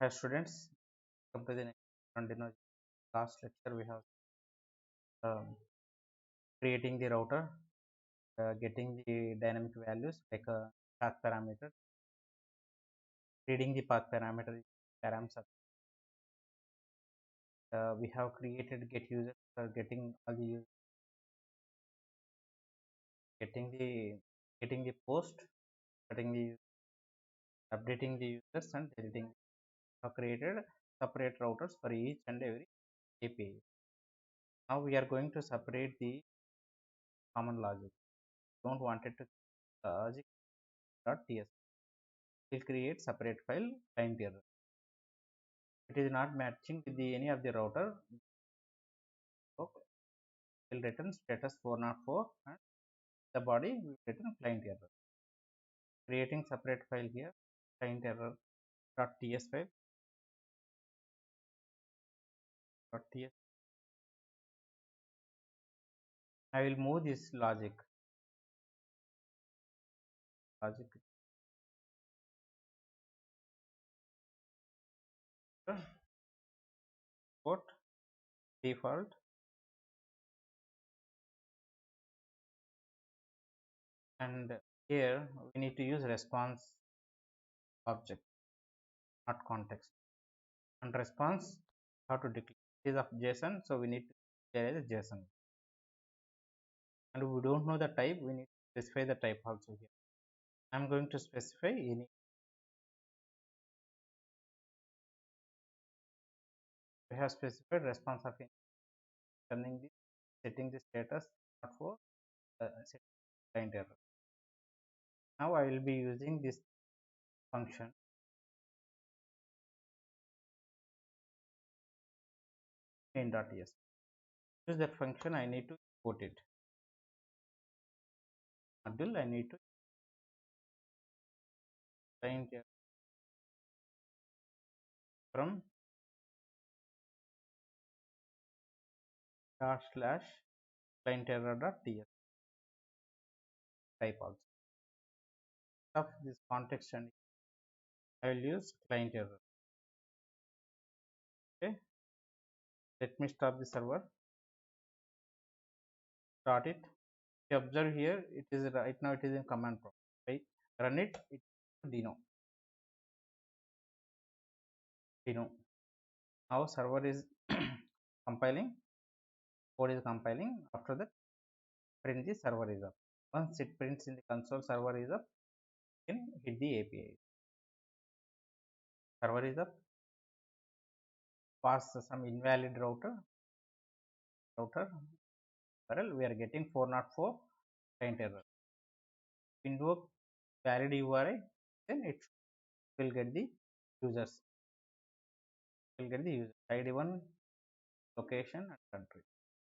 Hi students, come to the next on deno. Last lecture we have creating the router, getting the dynamic values like path parameter, reading the path parameter params. We have created get users for getting all the getting the post, getting the updating the users and deleting. We have created separate routers for each and every API. Now we are going to separate the common logic. Don't want it to logic.ts. Will create separate file client error. It is not matching with any of the router. So will return status 404 and the body will return client error. Creating separate file here, client error.ts file .ts. I will move this logic port default, and here we need to use response object, not context. And response how to declare is of JSON, so we need to declare as JSON. And we don't know the type, we need to specify the type also here. I'm going to specify any. We have specified response of turning the setting the status not for client error. Now I will be using this function main.ts. Use that function, I need to import it. Module I need to client error from // client error.ts type also. Of this context and I will use client error. Okay, let me stop the server. Start it. You observe here it is right now it is in command prompt. Right, run it. It's deno. Now server is compiling. Code is compiling. After that, print the server is up. Once it prints in the console server is up, you can hit the API. Server is up. Pass some invalid router URL. We are getting 404 client error. Invoke valid URI, then it will get the users. Will get the user ID 1, location and country.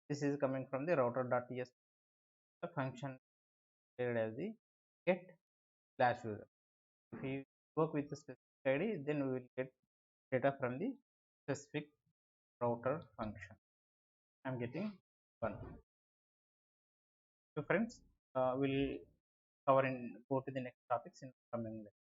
This is coming from the router.ts. The function created as the get/user. If you work with the specific ID, then we will get data from the specific router function. I am getting 1. So friends, we'll cover in go to the next topics in coming lecture.